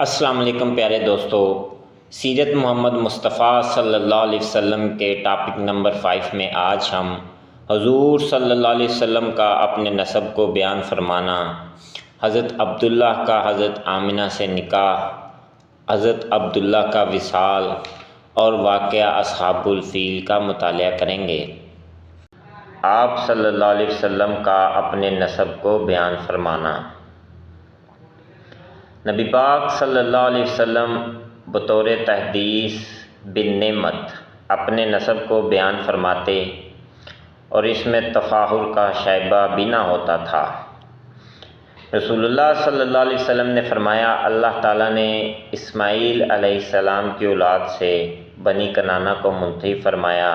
السلام علیکم پیارے دوستو، سیرت محمد مصطفیٰ صلی اللہ علیہ وسلم کے ٹاپک نمبر 5 میں آج ہم حضور صلی اللہ علیہ وسلم کا اپنے نسب کو بیان فرمانا، حضرت عبداللہ کا حضرت آمنہ سے نکاح، حضرت عبداللہ کا وصال اور واقعہ اصحاب الفیل کا مطالعہ کریں گے۔ آپ صلی اللہ علیہ وسلم کا اپنے نسب کو بیان فرمانا۔ نبی پاک صلی اللہ علیہ وسلم بطور تحدیث بن نعمت اپنے نسب کو بیان فرماتے اور اس میں تفاخر کا شائبہ بھی نہ ہوتا تھا۔ رسول اللہ صلی اللہ علیہ وسلم نے فرمایا، اللہ تعالیٰ نے اسماعیل علیہ السلام کی اولاد سے بنی کنانہ کو منتخب فرمایا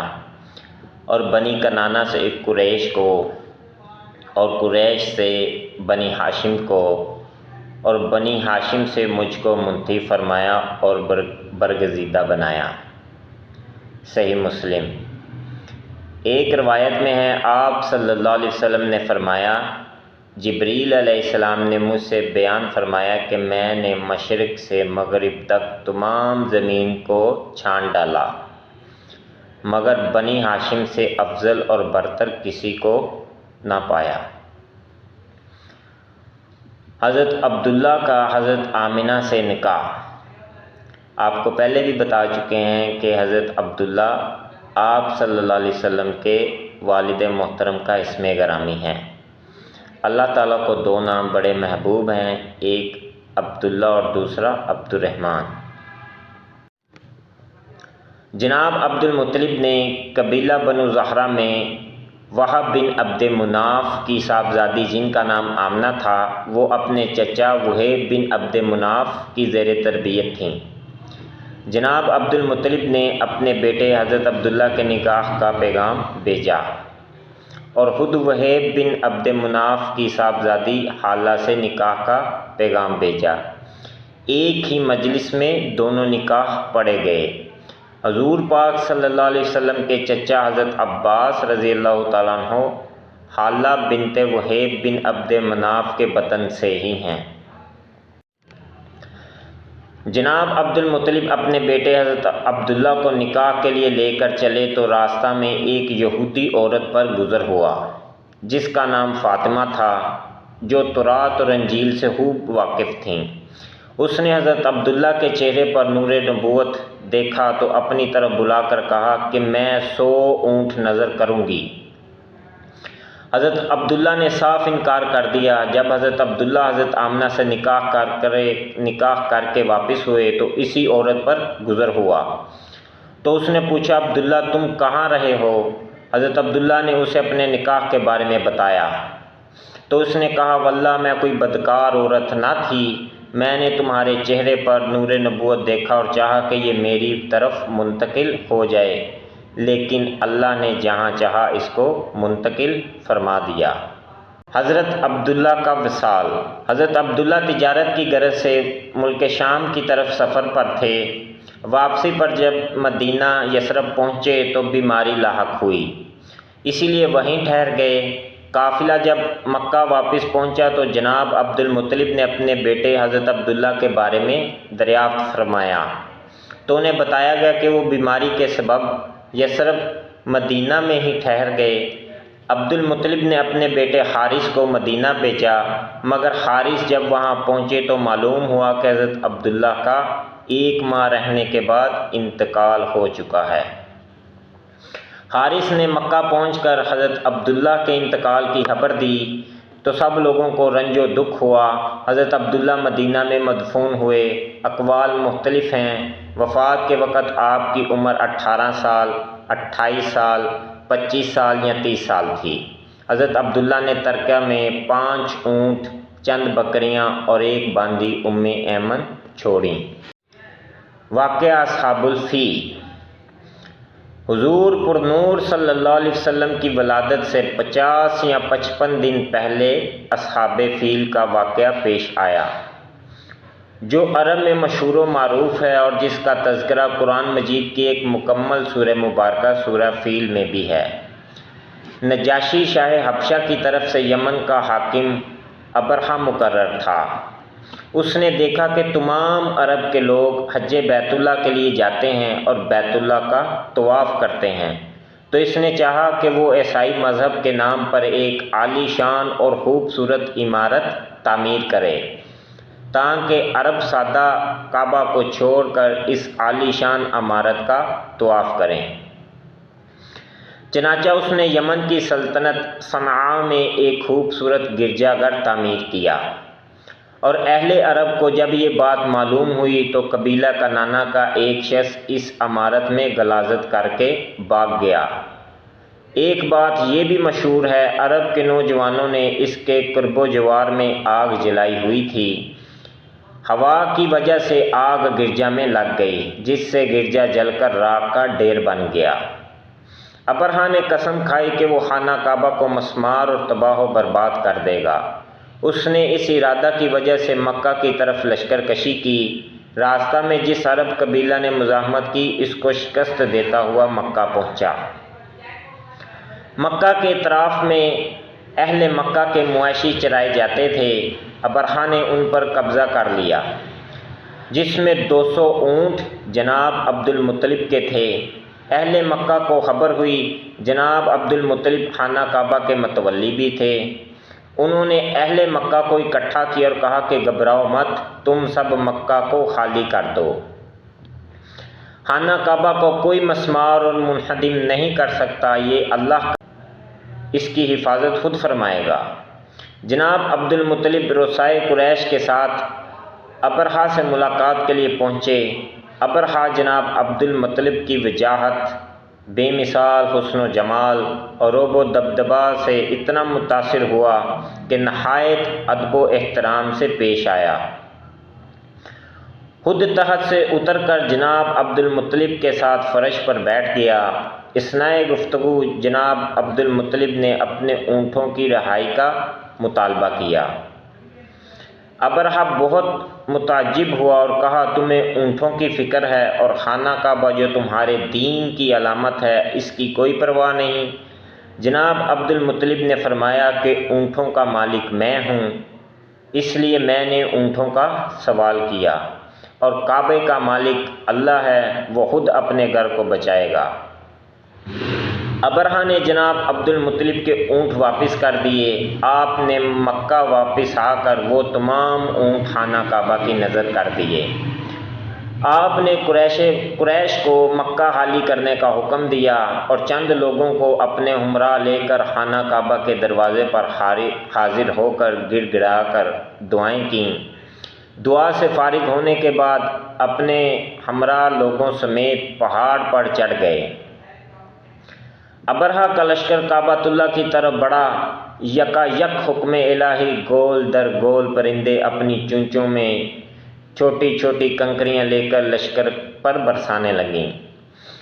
اور بنی کنانہ سے ایک قریش کو اور قریش سے بنی ہاشم کو اور بنی ہاشم سے مجھ کو منتخب فرمایا اور برگزیدہ بنایا۔ صحیح مسلم۔ ایک روایت میں ہے، آپ صلی اللہ علیہ وسلم نے فرمایا، جبریل علیہ السلام نے مجھ سے بیان فرمایا کہ میں نے مشرق سے مغرب تک تمام زمین کو چھان ڈالا، مگر بنی ہاشم سے افضل اور برتر کسی کو نہ پایا۔ حضرت عبداللہ کا حضرت آمنہ سے نکاح۔ آپ کو پہلے بھی بتا چکے ہیں کہ حضرت عبداللہ آپ صلی اللہ علیہ وسلم کے والد محترم کا اسم گرامی ہے۔ اللہ تعالیٰ کو دو نام بڑے محبوب ہیں، ایک عبداللہ اور دوسرا عبد الرحمن۔ جناب عبد المطلب نے قبیلہ بنو زہرہ میں وہب بن عبد مناف کی صاحبزادی جن کا نام آمنہ تھا، وہ اپنے چچا وہیب بن عبد مناف کی زیر تربیت تھیں۔ جناب عبد المطلب نے اپنے بیٹے حضرت عبداللہ کے نکاح کا پیغام بھیجا اور خود وہیب بن عبد مناف کی صاحبزادی حالہ سے نکاح کا پیغام بھیجا۔ ایک ہی مجلس میں دونوں نکاح پڑھے گئے۔ حضور پاک صلی اللہ علیہ وسلم کے چچا حضرت عباس رضی اللہ تعالیٰ عنہ حالہ بنت وہیب بن عبد مناف کے بطن سے ہی ہیں۔ جناب عبد المطلب اپنے بیٹے حضرت عبداللہ کو نکاح کے لیے لے کر چلے تو راستہ میں ایک یہودی عورت پر گزر ہوا جس کا نام فاطمہ تھا، جو تورات اور انجیل سے خوب واقف تھیں۔ اس نے حضرت عبداللہ کے چہرے پر نور نبوت دیکھا تو اپنی طرف بلا کر کہا کہ میں 100 اونٹ نظر کروں گی۔ حضرت عبداللہ نے صاف انکار کر دیا۔ جب حضرت عبداللہ حضرت آمنہ سے نکاح کر کے واپس ہوئے تو اسی عورت پر گزر ہوا تو اس نے پوچھا، عبداللہ تم کہاں رہے ہو؟ حضرت عبداللہ نے اسے اپنے نکاح کے بارے میں بتایا تو اس نے کہا، واللہ میں کوئی بدکار عورت نہ تھی، میں نے تمہارے چہرے پر نور نبوت دیکھا اور چاہا کہ یہ میری طرف منتقل ہو جائے، لیکن اللہ نے جہاں چاہا اس کو منتقل فرما دیا۔ حضرت عبداللہ کا وصال۔ حضرت عبداللہ تجارت کی غرض سے ملک شام کی طرف سفر پر تھے۔ واپسی پر جب مدینہ یثرب پہنچے تو بیماری لاحق ہوئی، اسی لیے وہیں ٹھہر گئے۔ قافلہ جب مکہ واپس پہنچا تو جناب عبد المطلب نے اپنے بیٹے حضرت عبداللہ کے بارے میں دریافت فرمایا تو انہیں بتایا گیا کہ وہ بیماری کے سبب یثرب مدینہ میں ہی ٹھہر گئے۔ عبد المطلب نے اپنے بیٹے حارث کو مدینہ بھیجا، مگر حارث جب وہاں پہنچے تو معلوم ہوا کہ حضرت عبداللہ کا 1 ماہ رہنے کے بعد انتقال ہو چکا ہے۔ حارث نے مکہ پہنچ کر حضرت عبداللہ کے انتقال کی خبر دی تو سب لوگوں کو رنج و دکھ ہوا۔ حضرت عبداللہ مدینہ میں مدفون ہوئے۔ اقوال مختلف ہیں۔ وفات کے وقت آپ کی عمر 18 سال، 28 سال، 25 سال یا 30 سال تھی۔ حضرت عبداللہ نے ترکہ میں 5 اونٹ، چند بکریاں اور ایک باندی ایمن چھوڑیں۔ واقعہ اصحاب الفیل۔ حضور پر نور صلی اللہ علیہ وسلم کی ولادت سے 50 یا 55 دن پہلے اصحاب فیل کا واقعہ پیش آیا، جو عرب میں مشہور و معروف ہے اور جس کا تذکرہ قرآن مجید کی ایک مکمل سورہ مبارکہ سورہ فیل میں بھی ہے۔ نجاشی شاہ حبشہ کی طرف سے یمن کا حاکم ابرہہ مقرر تھا۔ اس نے دیکھا کہ تمام عرب کے لوگ حج بیت اللہ کے لیے جاتے ہیں اور بیت اللہ کا طواف کرتے ہیں، تو اس نے چاہا کہ وہ عیسائی مذہب کے نام پر ایک عالی شان اور خوبصورت عمارت تعمیر کرے تاکہ عرب سادہ کعبہ کو چھوڑ کر اس عالی شان عمارت کا طواف کریں۔ چنانچہ اس نے یمن کی سلطنت صنعاء میں ایک خوبصورت گرجا گھر تعمیر کیا، اور اہل عرب کو جب یہ بات معلوم ہوئی تو قبیلہ کنانہ کا ایک شخص اس عمارت میں غلاظت کر کے بھاگ گیا۔ ایک بات یہ بھی مشہور ہے، عرب کے نوجوانوں نے اس کے قرب و جوار میں آگ جلائی ہوئی تھی۔ ہوا کی وجہ سے آگ گرجا میں لگ گئی، جس سے گرجا جل کر راکھ کا ڈھیر بن گیا۔ ابرہہ نے قسم کھائی کہ وہ خانہ کعبہ کو مسمار اور تباہ و برباد کر دے گا۔ اس نے اس ارادہ کی وجہ سے مکہ کی طرف لشکر کشی کی۔ راستہ میں جس عرب قبیلہ نے مزاحمت کی، اس کو شکست دیتا ہوا مکہ پہنچا۔ مکہ کے اطراف میں اہل مکہ کے مویشی چرائے جاتے تھے۔ ابرہہ نے ان پر قبضہ کر لیا، جس میں 200 اونٹ جناب عبد المطلب کے تھے۔ اہل مکہ کو خبر ہوئی، جناب عبد المطلب خانہ کعبہ کے متولی بھی تھے۔ انہوں نے اہل مکہ کو اکٹھا کیا اور کہا کہ گھبراؤ مت، تم سب مکہ کو خالی کر دو۔ خانہ کعبہ کو کوئی مسمار اور منہدم نہیں کر سکتا، یہ اللہ اس کی حفاظت خود فرمائے گا۔ جناب عبد المطلب رؤسائے قریش کے ساتھ ابرہہ سے ملاقات کے لیے پہنچے۔ ابرہہ جناب عبد المطلب کی وجاہت، بے مثال حسن و جمال اور رعب و دبدبہ سے اتنا متاثر ہوا کہ نہایت ادب و احترام سے پیش آیا۔ خود تخت سے اتر کر جناب عبد المطلب کے ساتھ فرش پر بیٹھ گیا۔ اثناء گفتگو جناب عبد المطلب نے اپنے اونٹوں کی رہائی کا مطالبہ کیا۔ ابرہہ بہت متعجب ہوا اور کہا، تمہیں اونٹوں کی فکر ہے اور خانہ کعبہ جو تمہارے دین کی علامت ہے، اس کی کوئی پرواہ نہیں؟ جناب عبد المطلب نے فرمایا کہ اونٹوں کا مالک میں ہوں، اس لیے میں نے اونٹوں کا سوال کیا، اور کعبے کا مالک اللہ ہے، وہ خود اپنے گھر کو بچائے گا۔ ابرہہ نے جناب عبد المطلب کے اونٹ واپس کر دیے۔ آپ نے مکہ واپس آ کر وہ تمام اونٹ خانہ کعبہ کی نظر کر دیے۔ آپ نے قریش کو مکہ خالی کرنے کا حکم دیا اور چند لوگوں کو اپنے ہمراہ لے کر خانہ کعبہ کے دروازے پر حاضر ہو کر گڑ گڑا کر دعائیں کیں۔ دعا سے فارغ ہونے کے بعد اپنے ہمراہ لوگوں سمیت پہاڑ پر چڑھ گئے۔ ابرہہ کا لشکر کعبۃ اللہ کی طرف بڑھا۔ یکا یک حکم الہی، گول در گول پرندے اپنی چونچوں میں چھوٹی چھوٹی کنکریاں لے کر لشکر پر برسانے لگیں،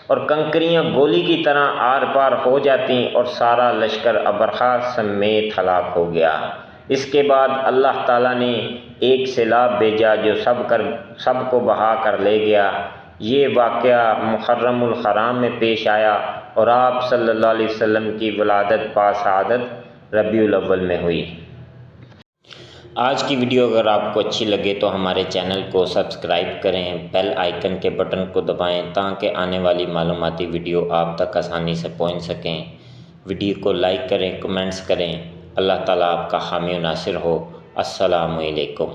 اور کنکریاں گولی کی طرح آر پار ہو جاتیں، اور سارا لشکر ابرہہ سمیت ہلاک ہو گیا۔ اس کے بعد اللہ تعالیٰ نے ایک سیلاب بھیجا جو سب کو بہا کر لے گیا۔ یہ واقعہ محرم الحرام میں پیش آیا، اور آپ صلی اللہ علیہ وسلم کی ولادت باسعادت ربیع الاول میں ہوئی۔ آج کی ویڈیو اگر آپ کو اچھی لگے تو ہمارے چینل کو سبسکرائب کریں، بیل آئیکن کے بٹن کو دبائیں تاکہ آنے والی معلوماتی ویڈیو آپ تک آسانی سے پہنچ سکیں۔ ویڈیو کو لائک کریں، کمنٹس کریں۔ اللہ تعالیٰ آپ کا حامی و ناصر ہو۔ السلام علیکم۔